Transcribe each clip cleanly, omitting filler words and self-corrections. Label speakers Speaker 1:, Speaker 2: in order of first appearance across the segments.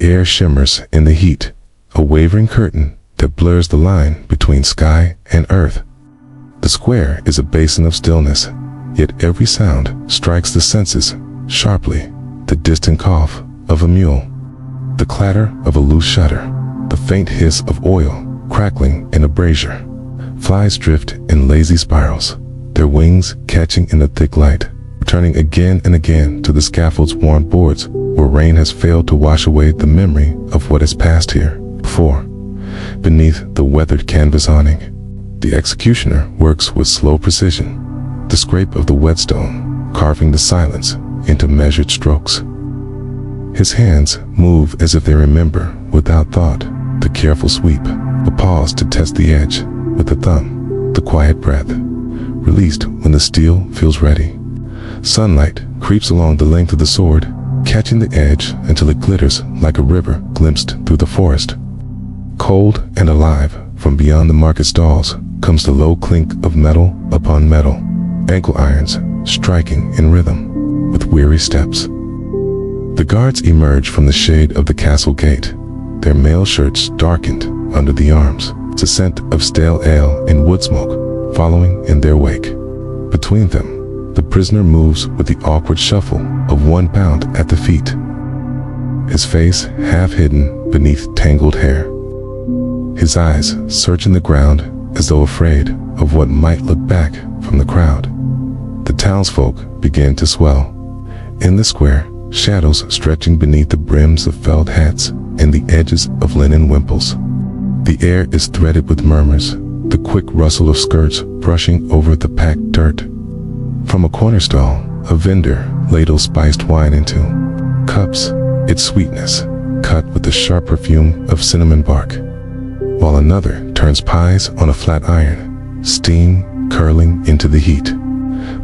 Speaker 1: air shimmers in the heat, a wavering curtain that blurs the line between sky and earth. The square is a basin of stillness, yet every sound strikes the senses sharply. The distant cough of a mule, the clatter of a loose shutter, the faint hiss of oil crackling in a brazier. Flies drift in lazy spirals, their wings catching in the thick light, returning again and again to the scaffold's worn boards where rain has failed to wash away the memory of what has passed here before. Beneath the weathered canvas awning, the executioner works with slow precision, the scrape of the whetstone carving the silence into measured strokes. His hands move as if they remember without thought, the careful sweep, a pause to test the edge with the thumb, the quiet breath, released when the steel feels ready. Sunlight creeps along the length of the sword, catching the edge until it glitters like a river glimpsed through the forest. Cold and alive, from beyond the market stalls comes the low clink of metal upon metal, ankle irons striking in rhythm with weary steps. The guards emerge from the shade of the castle gate, their mail shirts darkened under the arms, the scent of stale ale and wood smoke following in their wake. Between them, the prisoner moves with the awkward shuffle of one bound at the feet, his face half hidden beneath tangled hair, his eyes searching the ground as though afraid of what might look back from the crowd. The townsfolk begin to swell. In the square, shadows stretching beneath the brims of felt hats and the edges of linen wimples. The air is threaded with murmurs, the quick rustle of skirts brushing over the packed dirt. From a corner stall, a vendor ladles spiced wine into cups, its sweetness cut with the sharp perfume of cinnamon bark, while another turns pies on a flat iron, steam curling into the heat.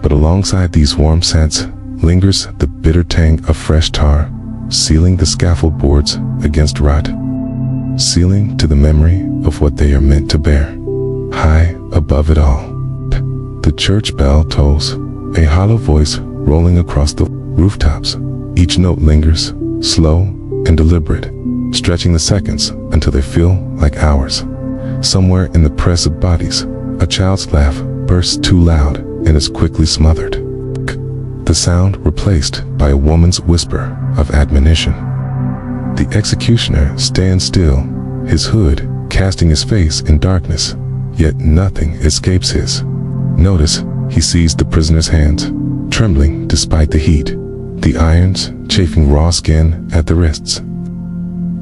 Speaker 1: But alongside these warm scents lingers the bitter tang of fresh tar, sealing the scaffold boards against rot, sealing to the memory of what they are meant to bear. High above it all, the church bell tolls, a hollow voice rolling across the rooftops. Each note lingers, slow and deliberate, stretching the seconds until they feel like hours. Somewhere in the press of bodies, a child's laugh bursts too loud and is quickly smothered, the sound replaced by a woman's whisper of admonition. The executioner stands still, his hood casting his face in darkness, yet nothing escapes his notice. He sees the prisoner's hands, trembling despite the heat, the irons chafing raw skin at the wrists.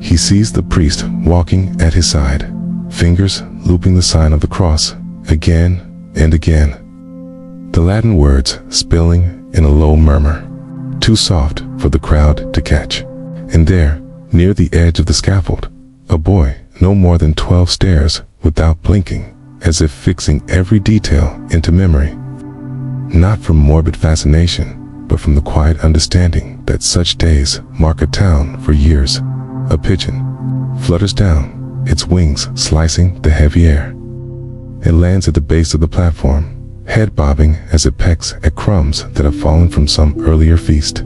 Speaker 1: He sees the priest walking at his side, fingers looping the sign of the cross again and again, the Latin words spilling in a low murmur, too soft for the crowd to catch. And there, near the edge of the scaffold, a boy no more than 12 stares without blinking, as if fixing every detail into memory. Not from morbid fascination, but from the quiet understanding that such days mark a town for years. A pigeon flutters down, its wings slicing the heavy air. It lands at the base of the platform, head bobbing as it pecks at crumbs that have fallen from some earlier feast.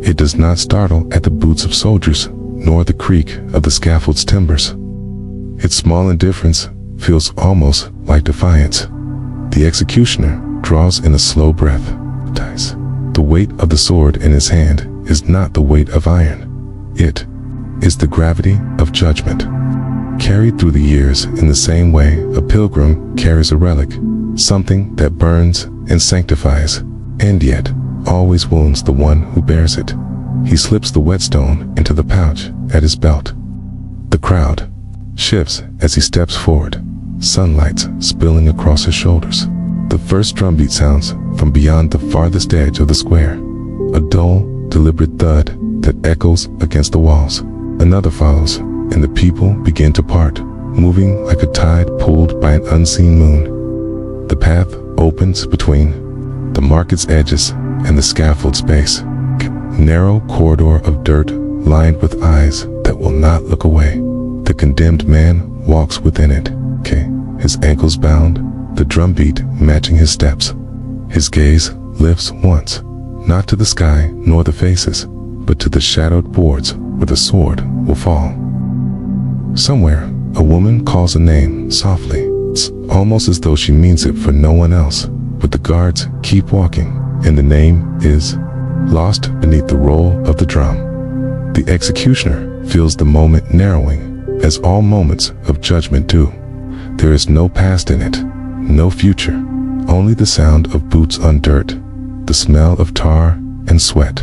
Speaker 1: It does not startle at the boots of soldiers, nor the creak of the scaffold's timbers. Its small indifference feels almost like defiance. The executioner draws in a slow breath. The weight of the sword in his hand is not the weight of iron. It is the gravity of judgment, carried through the years in the same way a pilgrim carries a relic, something that burns and sanctifies, and yet always wounds the one who bears it. He slips the whetstone into the pouch at his belt. The crowd shifts as he steps forward, sunlight spilling across his shoulders. The first drumbeat sounds from beyond the farthest edge of the square, a dull, deliberate thud that echoes against the walls. Another follows, and the people begin to part, moving like a tide pulled by an unseen moon. The path opens between the market's edges and the scaffold's base, narrow corridor of dirt lined with eyes that will not look away. The condemned man walks within it, his ankles bound, the drumbeat matching his steps. His gaze lifts once, not to the sky nor the faces, but to the shadowed boards where the sword will fall. Somewhere, a woman calls a name softly. It's almost as though she means it for no one else, but the guards keep walking, and the name is lost beneath the roll of the drum. The executioner feels the moment narrowing, as all moments of judgment do. There is no past in it, no future, only the sound of boots on dirt, the smell of tar and sweat,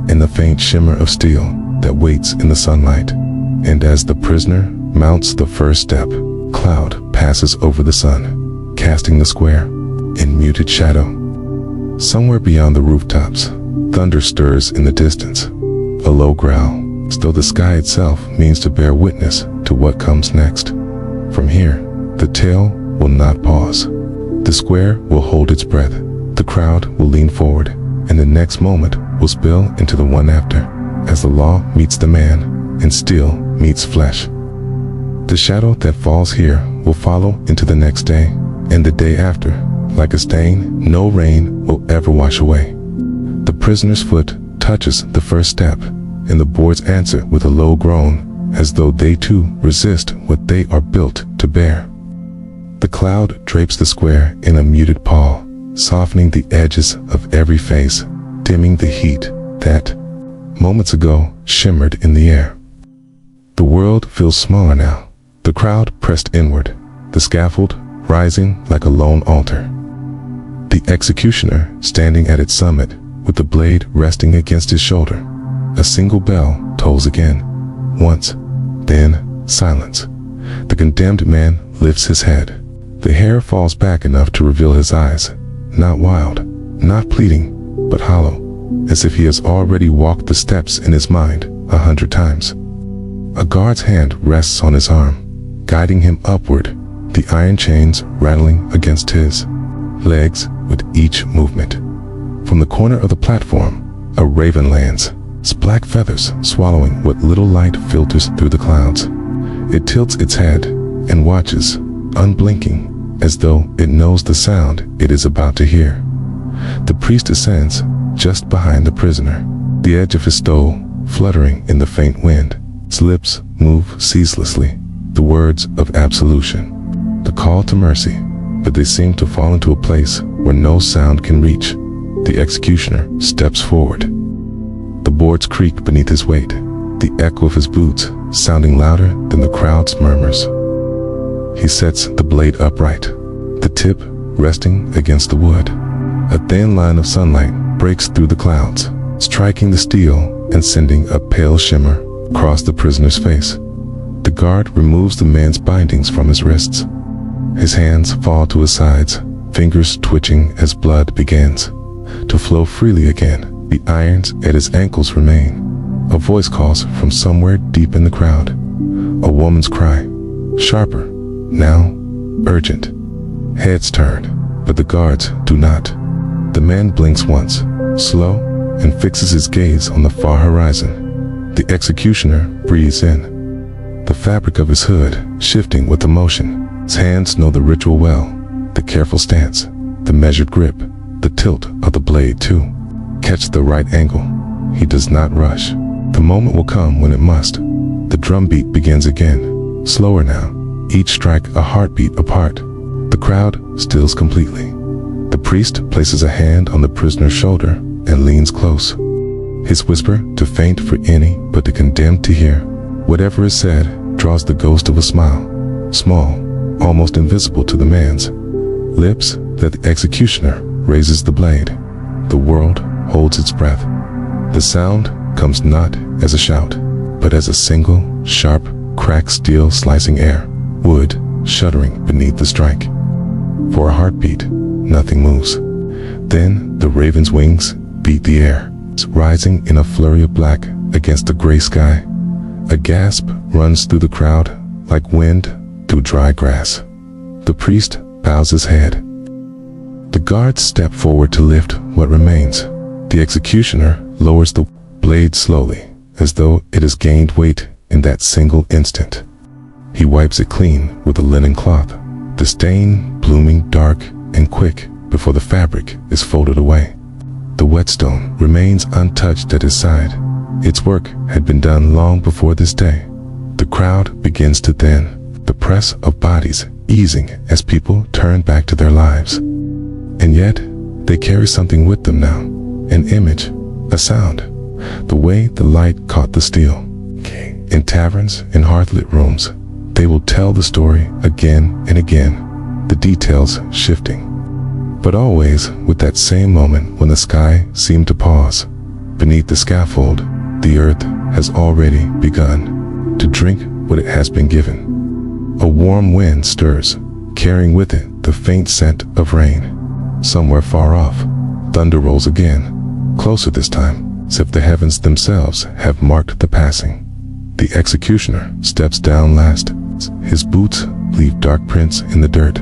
Speaker 1: and the faint shimmer of steel that waits in the sunlight. And as the prisoner mounts the first step, cloud passes over the sun, casting the square in muted shadow. Somewhere beyond the rooftops, thunder stirs in the distance, a low growl, as though the sky itself means to bear witness to what comes next. From here, the tale will not pause. The square will hold its breath, the crowd will lean forward, and the next moment will spill into the one after, as the law meets the man and steel meets flesh. The shadow that falls here will follow into the next day, and the day after, like a stain no rain will ever wash away. The prisoner's foot touches the first step, and the boards answer with a low groan, as though they too resist what they are built to bear. The cloud drapes the square in a muted pall, softening the edges of every face, dimming the heat that, moments ago, shimmered in the air. The world feels smaller now, the crowd pressed inward, the scaffold rising like a lone altar. The executioner standing at its summit, with the blade resting against his shoulder. A single bell tolls again, once, then silence. The condemned man lifts his head. The hair falls back enough to reveal his eyes, not wild, not pleading, but hollow, as if he has already walked the steps in his mind 100 times. A guard's hand rests on his arm, guiding him upward, the iron chains rattling against his legs with each movement. From the corner of the platform, a raven lands, its black feathers swallowing what little light filters through the clouds. It tilts its head and watches, unblinking, as though it knows the sound it is about to hear. The priest ascends just behind the prisoner, the edge of his stole fluttering in the faint wind. Its lips move ceaselessly, the words of absolution, the call to mercy, but they seem to fall into a place where no sound can reach. The executioner steps forward. The boards creak beneath his weight, the echo of his boots sounding louder than the crowd's murmurs. He sets the blade upright, the tip resting against the wood. A thin line of sunlight breaks through the clouds, striking the steel and sending a pale shimmer across the prisoner's face. The guard removes the man's bindings from his wrists. His hands fall to his sides, fingers twitching as blood begins to flow freely again. The irons at his ankles remain. A voice calls from somewhere deep in the crowd. A woman's cry, sharper, now urgent. Heads turn, but the guards do not. The man blinks once, slow, and fixes his gaze on the far horizon. The executioner breathes in, the fabric of his hood shifting with emotion. His hands know the ritual well, the careful stance, the measured grip, the tilt of the blade too. Catch the right angle. He does not rush. The moment will come when it must. The drum beat begins again, slower now, each strike a heartbeat apart. The crowd stills completely. The priest places a hand on the prisoner's shoulder and leans close, his whisper too faint for any but the condemned to hear. Whatever is said draws the ghost of a smile, small, almost invisible to the man's lips, that the executioner raises the blade. The world holds its breath. The sound comes not as a shout, but as a single, sharp, cracked steel slicing air, wood shuddering beneath the strike. For a heartbeat, nothing moves. Then the raven's wings beat the air, rising in a flurry of black against the gray sky. A gasp runs through the crowd like wind through dry grass. The priest bows his head. The guards step forward to lift what remains. The executioner lowers the blade slowly, as though it has gained weight in that single instant. He wipes it clean with a linen cloth, the stain blooming dark and quick before the fabric is folded away. The whetstone remains untouched at his side, Its work had been done long before this day. The crowd begins to thin, the press of bodies easing as people turn back to their lives. And yet, they carry something with them now, an image, a sound, the way the light caught the steel. In taverns and hearthlit rooms, they will tell the story again and again, the details shifting. But always with that same moment when the sky seemed to pause. Beneath the scaffold, the earth has already begun to drink what it has been given. A warm wind stirs, carrying with it the faint scent of rain. Somewhere far off, thunder rolls again, closer this time, as if the heavens themselves have marked the passing. The executioner steps down last. His boots leave dark prints in the dirt,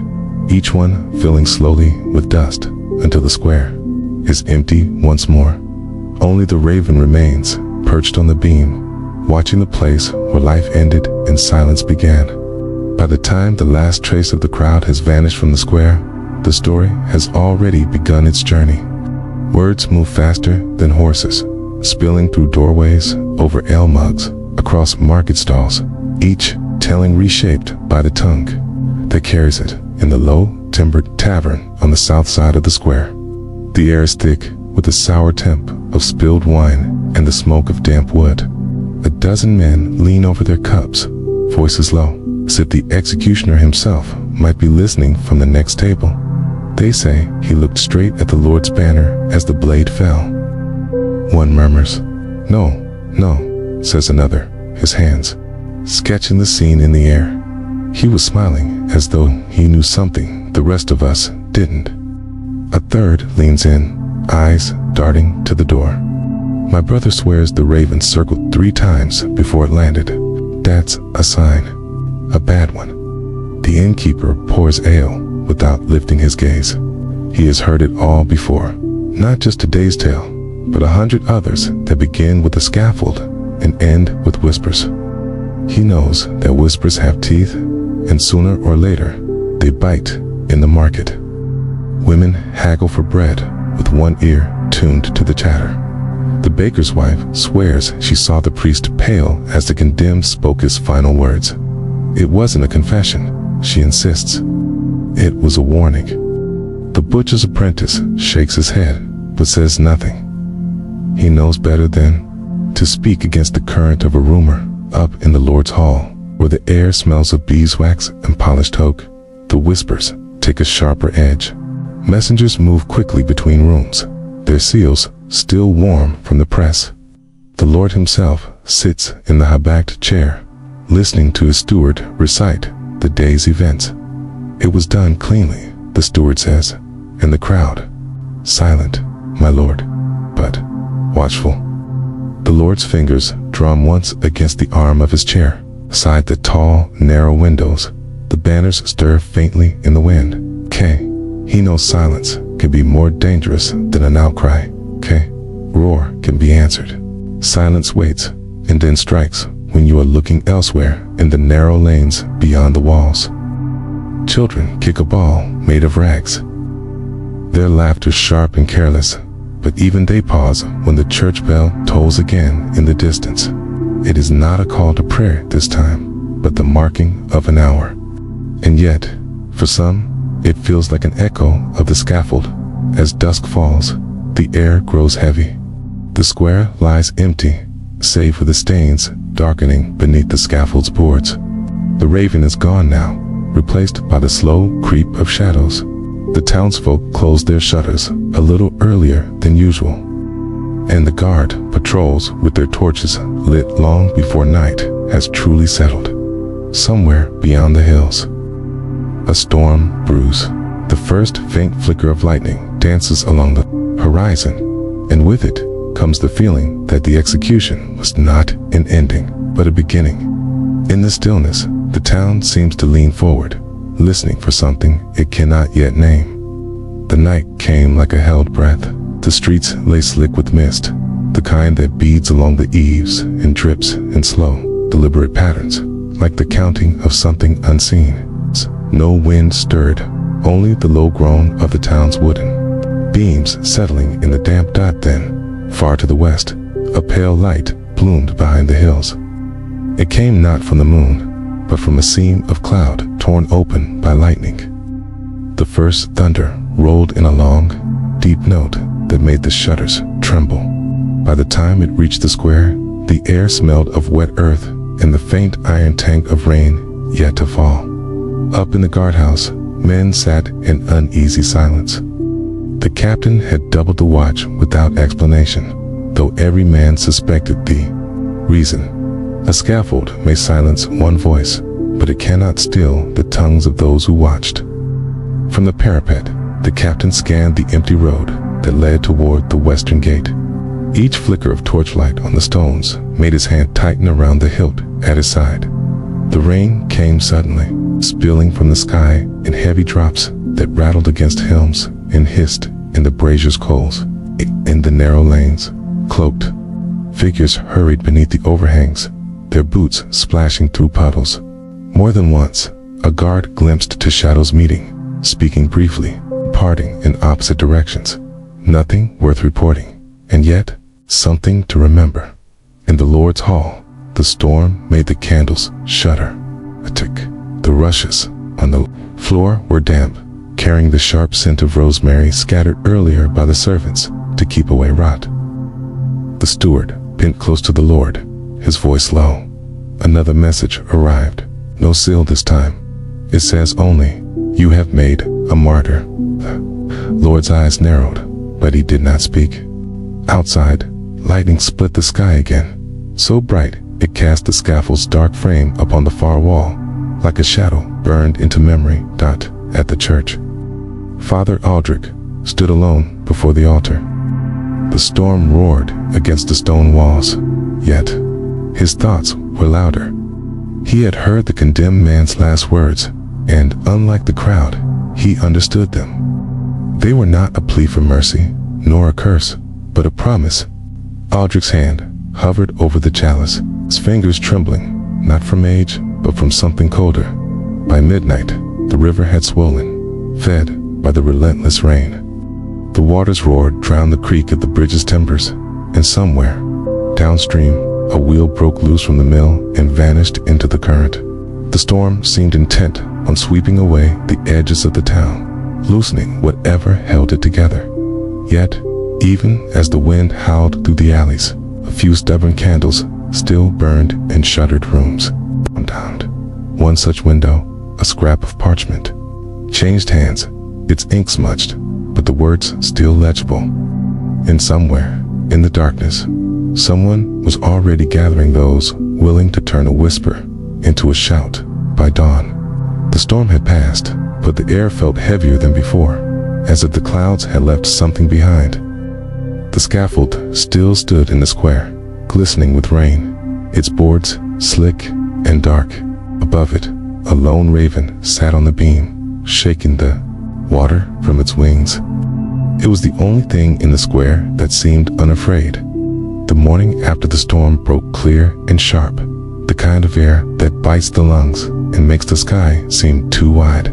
Speaker 1: each one filling slowly with dust until the square is empty once more. Only the raven remains, perched on the beam, watching the place where life ended and silence began. By the time the last trace of the crowd has vanished from the square, the story has already begun its journey. Words move faster than horses, spilling through doorways, over ale mugs, across market stalls, each telling reshaped by the tongue that carries it. In the low, timbered tavern on the south side of the square, the air is thick with the sour temp of spilled wine and the smoke of damp wood. A dozen men lean over their cups, voices low, as if the executioner himself might be listening from the next table. They say he looked straight at the Lord's banner as the blade fell. One murmurs, "No, no," says another, his hands sketching the scene in the air. He was smiling as though he knew something the rest of us didn't. A third leans in, eyes darting to the door. My brother swears the raven circled 3 times before it landed. That's a sign, a bad one. The innkeeper pours ale without lifting his gaze. He has heard it all before, not just today's tale, but 100 others that begin with a scaffold and end with whispers. He knows that whispers have teeth, and sooner or later, they bite in the market. Women haggle for bread with one ear tuned to the chatter. The baker's wife swears she saw the priest pale as the condemned spoke his final words. It wasn't a confession, she insists. It was a warning. The butcher's apprentice shakes his head, but says nothing. He knows better than to speak against the current of a rumor up in the Lord's hall, where the air smells of beeswax and polished oak. The whispers take a sharper edge. Messengers move quickly between rooms, their seals still warm from the press. The Lord himself sits in the high-backed chair, listening to his steward recite the day's events. It was done cleanly, the steward says, and the crowd, silent, my lord, but watchful. The Lord's fingers drum once against the arm of his chair. Beside the tall, narrow windows, the banners stir faintly in the wind. He knows silence can be more dangerous than an outcry. Roar can be answered. Silence waits and then strikes when you are looking elsewhere in the narrow lanes beyond the walls. Children kick a ball made of rags. Their laughter sharp and careless, but even they pause when the church bell tolls again in the distance. It is not a call to prayer this time, but the marking of an hour. And yet, for some, it feels like an echo of the scaffold. As dusk falls, the air grows heavy. The square lies empty, save for the stains darkening beneath the scaffold's boards. The raven is gone now, replaced by the slow creep of shadows. The townsfolk close their shutters a little earlier than usual, and the guard patrols with their torches lit long before night has truly settled. Somewhere beyond the hills, a storm brews. The first faint flicker of lightning dances along the horizon, and with it comes the feeling that the execution was not an ending, but a beginning. In the stillness, the town seems to lean forward, listening for something it cannot yet name. The night came like a held breath. The streets lay slick with mist, the kind that beads along the eaves and drips in slow, deliberate patterns, like the counting of something unseen. No wind stirred, only the low groan of the town's wooden beams settling in the damp dot. Then, far to the west, a pale light bloomed behind the hills. It came not from the moon, but from a seam of cloud torn open by lightning. The first thunder rolled in a long, deep note that made the shutters tremble. By the time it reached the square, the air smelled of wet earth and the faint iron tang of rain yet to fall. Up in the guardhouse, men sat in uneasy silence. The captain had doubled the watch without explanation, though every man suspected the reason. A scaffold may silence one voice, but it cannot still the tongues of those who watched. From the parapet, the captain scanned the empty road that led toward the western gate. Each flicker of torchlight on the stones made his hand tighten around the hilt at his side. The rain came suddenly, spilling from the sky in heavy drops that rattled against helms and hissed in the brazier's coals. In the narrow lanes, cloaked figures hurried beneath the overhangs, their boots splashing through puddles. More than once, a guard glimpsed two shadows meeting, speaking briefly, parting in opposite directions. Nothing worth reporting, and yet something to remember. In the Lord's hall, the storm made the candles shudder. A tick. The rushes on the floor were damp, carrying the sharp scent of rosemary scattered earlier by the servants to keep away rot. The steward bent close to the Lord, his voice low. Another message arrived. No seal this time. It says only, "You have made a martyr." The Lord's eyes narrowed, but he did not speak. Outside, lightning split the sky again, so bright it cast the scaffold's dark frame upon the far wall, like a shadow burned into memory. At the church, Father Aldrich stood alone before the altar. The storm roared against the stone walls, yet his thoughts were louder. He had heard the condemned man's last words, and unlike the crowd, he understood them. They were not a plea for mercy, nor a curse, but a promise. Aldrich's hand hovered over the chalice, his fingers trembling, not from age, but from something colder. By midnight, the river had swollen, fed by the relentless rain. The water's roar drowned the creak of the bridge's timbers, and somewhere, downstream, a wheel broke loose from the mill and vanished into the current. The storm seemed intent on sweeping away the edges of the town, loosening whatever held it together. Yet, even as the wind howled through the alleys, a few stubborn candles still burned in shuttered rooms. Downed. One such window, a scrap of parchment, changed hands, its ink smudged, but the words still legible. And somewhere, in the darkness, someone was already gathering those willing to turn a whisper into a shout by dawn. The storm had passed, but the air felt heavier than before, as if the clouds had left something behind. The scaffold still stood in the square, glistening with rain, its boards slick and dark. Above it, a lone raven sat on the beam, shaking the water from its wings. It was the only thing in the square that seemed unafraid. The morning after the storm broke clear and sharp, the kind of air that bites the lungs and makes the sky seem too wide.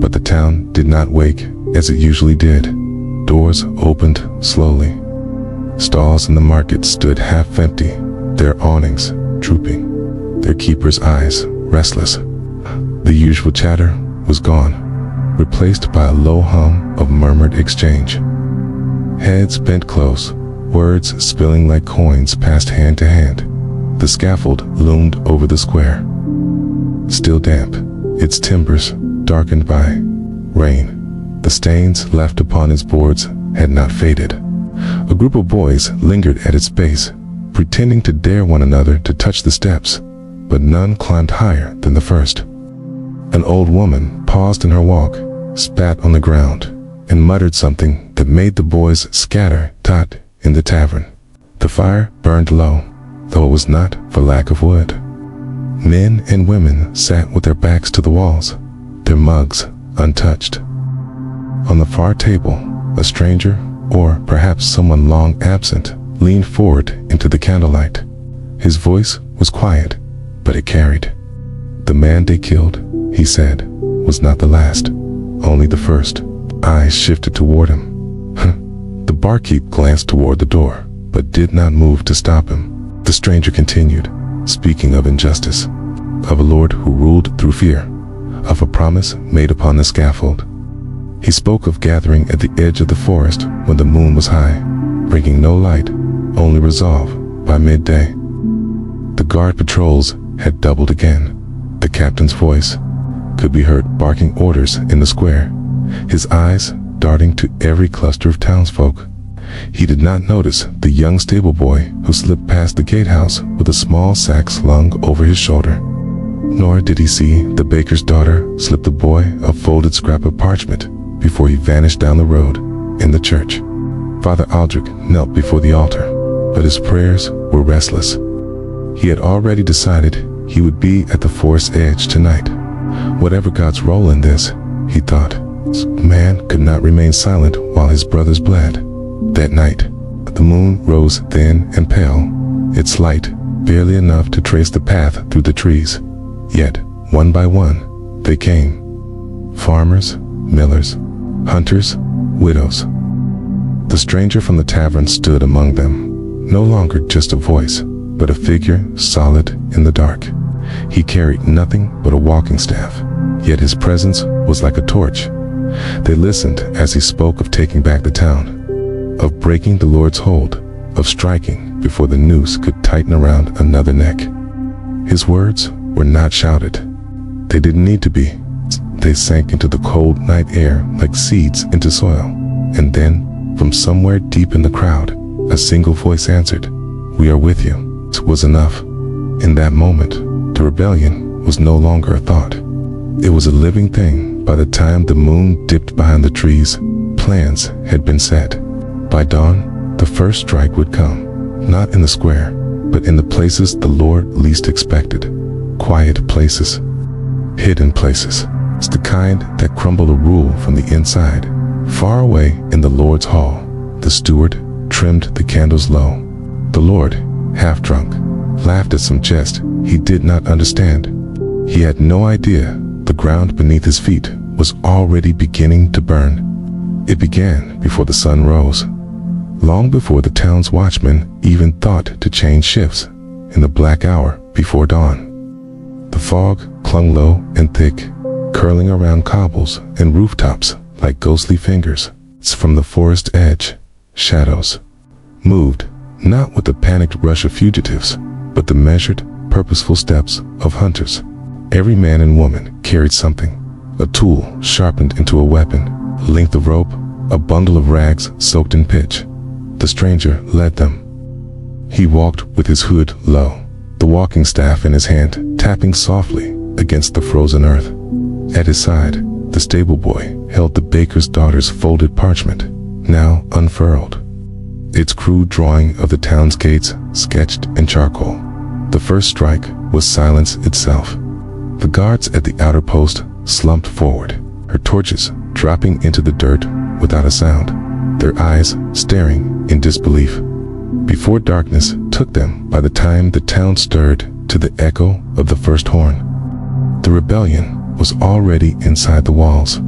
Speaker 1: But the town did not wake as it usually did. Doors opened slowly. Stalls in the market stood half empty, their awnings drooping, their keepers' eyes restless. The usual chatter was gone, replaced by a low hum of murmured exchange. Heads bent close, words spilling like coins passed hand to hand. The scaffold loomed over the square, still damp, its timbers darkened by rain. The stains left upon its boards had not faded. A group of boys lingered at its base, pretending to dare one another to touch the steps, but none climbed higher than the first. An old woman paused in her walk, spat on the ground, and muttered something that made the boys scatter. In the tavern, the fire burned low, though it was not for lack of wood. Men and women sat with their backs to the walls, their mugs untouched. On the far table, a stranger, or perhaps someone long absent, leaned forward into the candlelight. His voice was quiet, but it carried. "The man they killed," he said, "was not the last, only the first." Eyes shifted toward him. The barkeep glanced toward the door, but did not move to stop him. The stranger continued, speaking of injustice, of a Lord who ruled through fear, of a promise made upon the scaffold. He spoke of gathering at the edge of the forest when the moon was high, bringing no light, only resolve by midday. The guard patrols had doubled again. The captain's voice could be heard barking orders in the square, his eyes darting to every cluster of townsfolk. He did not notice the young stable boy who slipped past the gatehouse with a small sack slung over his shoulder. Nor did he see the baker's daughter slip the boy a folded scrap of parchment before he vanished down the road in the church. Father Aldrich knelt before the altar, but his prayers were restless. He had already decided he would be at the forest's edge tonight. Whatever God's role in this, he thought, man could not remain silent while his brothers bled. That night, the moon rose thin and pale, its light barely enough to trace the path through the trees. Yet, one by one, they came. Farmers, millers, hunters, widows. The stranger from the tavern stood among them, no longer just a voice, but a figure solid in the dark. He carried nothing but a walking staff, yet his presence was like a torch. They listened as he spoke of taking back the town, of breaking the Lord's hold, of striking before the noose could tighten around another neck. His words were not shouted. They didn't need to be. They sank into the cold night air like seeds into soil. And then, from somewhere deep in the crowd, a single voice answered, "We are with you." It was enough. In that moment, the rebellion was no longer a thought. It was a living thing. By the time the moon dipped behind the trees, plans had been set. By dawn, the first strike would come, not in the square, but in the places the Lord least expected. Quiet places, hidden places. It's the kind that crumble a rule from the inside. Far away in the Lord's hall, the steward trimmed the candles low. The Lord, half drunk, laughed at some jest he did not understand. He had no idea the ground beneath his feet was already beginning to burn. It began before the sun rose, long before the town's watchmen even thought to change shifts, in the black hour before dawn. The fog clung low and thick, curling around cobbles and rooftops like ghostly fingers. From the forest edge, shadows moved, not with the panicked rush of fugitives, but the measured, purposeful steps of hunters. Every man and woman carried something, a tool sharpened into a weapon, a length of rope, a bundle of rags soaked in pitch. The stranger led them. He walked with his hood low, the walking staff in his hand, tapping softly against the frozen earth. At his side, the stable boy held the baker's daughter's folded parchment, now unfurled, its crude drawing of the town's gates sketched in charcoal. The first strike was silence itself. The guards at the outer post slumped forward, her torches dropping into the dirt without a sound, their eyes staring in disbelief. Before darkness took them, by the time the town stirred to the echo of the first horn, the rebellion was already inside the walls.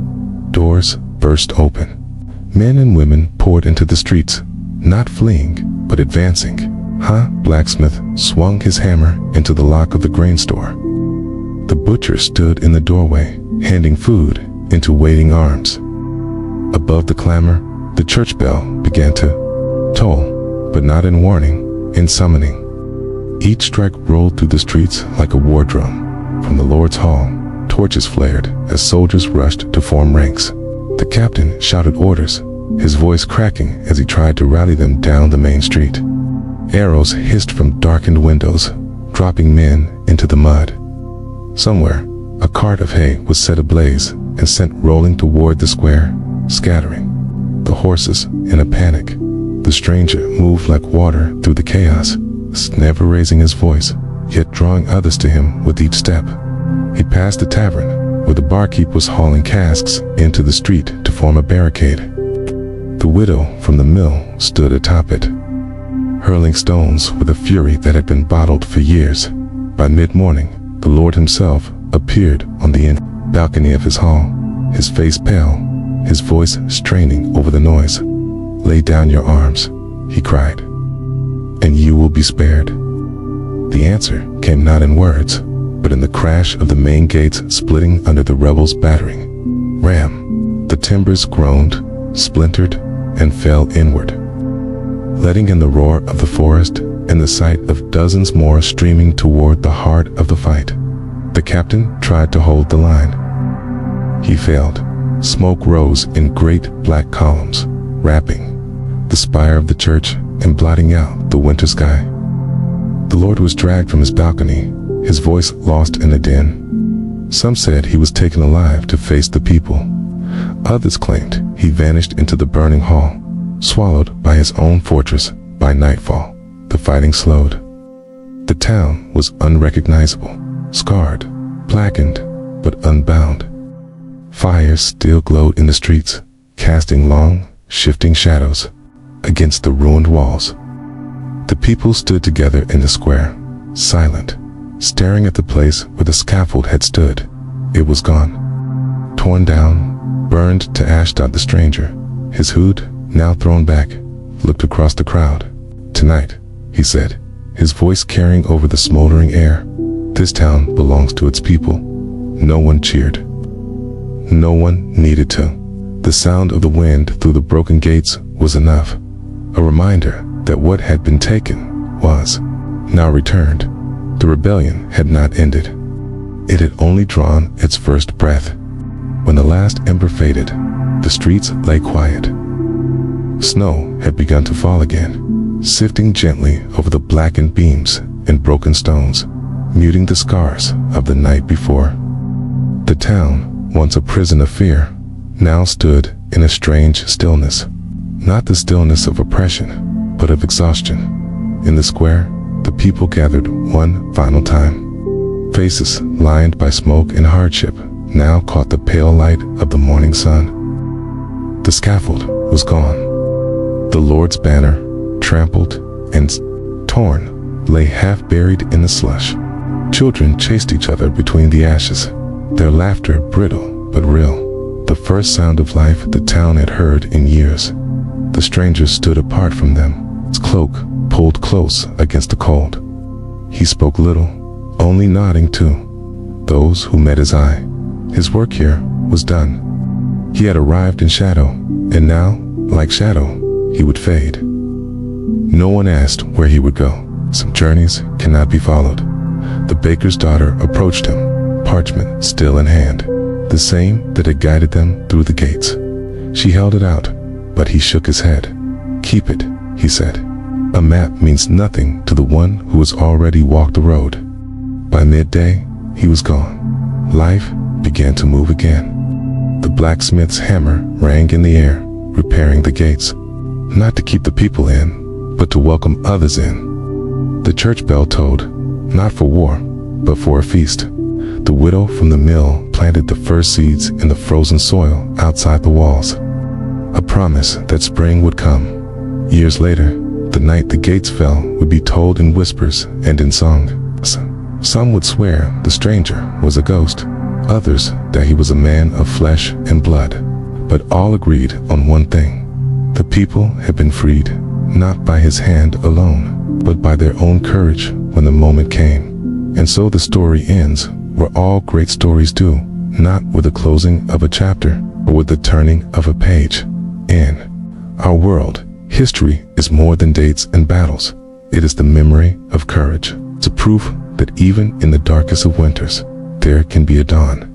Speaker 1: Doors burst open. Men and women poured into the streets, not fleeing, but advancing. Blacksmith swung his hammer into the lock of the grain store. The butcher stood in the doorway, handing food into waiting arms. Above the clamor, the church bell began to toll, but not in warning, in summoning. Each strike rolled through the streets like a war drum. From the Lord's hall, torches flared as soldiers rushed to form ranks. The captain shouted orders, his voice cracking as he tried to rally them down the main street. Arrows hissed from darkened windows, dropping men into the mud. Somewhere, a cart of hay was set ablaze and sent rolling toward the square, scattering. The horses in a panic. The stranger moved like water through the chaos, never raising his voice, yet drawing others to him with each step. He passed the tavern, where the barkeep was hauling casks into the street to form a barricade. The widow from the mill stood atop it, hurling stones with a fury that had been bottled for years. By mid-morning, the Lord himself appeared on the balcony of his hall, his face pale, his voice straining over the noise. "Lay down your arms," he cried, "and you will be spared." The answer came not in words, but in the crash of the main gates splitting under the rebels' battering ram. The timbers groaned, splintered, and fell inward, letting in the roar of the forest and the sight of dozens more streaming toward the heart of the fight. The captain tried to hold the line. He failed. Smoke rose in great black columns, wrapping the spire of the church and blotting out the winter sky. The Lord was dragged from his balcony, his voice lost in a din. Some said he was taken alive to face the people. Others claimed he vanished into the burning hall, swallowed by his own fortress. By nightfall, the fighting slowed. The town was unrecognizable, scarred, blackened, but unbound. Fires still glowed in the streets, casting long, shifting shadows against the ruined walls. The people stood together in the square, silent, staring at the place where the scaffold had stood. It was gone. Torn down, burned to ash. The stranger, his hood now thrown back, looked across the crowd. "Tonight," he said, his voice carrying over the smoldering air, "this town belongs to its people." No one cheered. No one needed to. The sound of the wind through the broken gates was enough, a reminder that what had been taken was now returned. The rebellion had not ended. It had only drawn its first breath. When the last ember faded, the streets lay quiet. Snow had begun to fall again, sifting gently over the blackened beams and broken stones, muting the scars of the night before. The town, once a prison of fear, now stood in a strange stillness. Not the stillness of oppression, but of exhaustion. In the square, the people gathered one final time. Faces lined by smoke and hardship now caught the pale light of the morning sun. The scaffold was gone. The Lord's banner, trampled and torn, lay half buried in the slush. Children chased each other between the ashes, their laughter brittle but real, the first sound of life the town had heard in years. The stranger stood apart from them, his cloak pulled close against the cold. He spoke little, only nodding to those who met his eye. His work here was done. He had arrived in shadow, and now, like shadow, he would fade. No one asked where he would go. Some journeys cannot be followed. The baker's daughter approached him, parchment still in hand, the same that had guided them through the gates. She held it out, but he shook his head. "Keep it," he said. "A map means nothing to the one who has already walked the road." By midday, he was gone. Life began to move again. The blacksmith's hammer rang in the air, repairing the gates, not to keep the people in, but to welcome others in. The church bell tolled, not for war, but for a feast. The widow from the mill planted the first seeds in the frozen soil outside the walls, a promise that spring would come. Years later, the night the gates fell would be told in whispers and in song. Some would swear the stranger was a ghost, others that he was a man of flesh and blood, but all agreed on one thing: the people had been freed, not by his hand alone, but by their own courage when the moment came. And so the story ends where all great stories do, not with the closing of a chapter, but with the turning of a page. In our world, history is more than dates and battles. It is the memory of courage. It's a proof that even in the darkest of winters, there can be a dawn.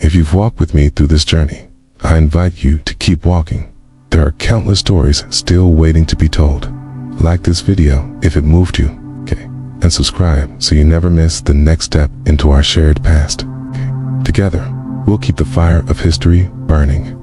Speaker 1: If you've walked with me through this journey, I invite you to keep walking. There are countless stories still waiting to be told. Like this video if it moved you, okay? And subscribe so you never miss the next step into our shared past. Okay? Together, we'll keep the fire of history burning.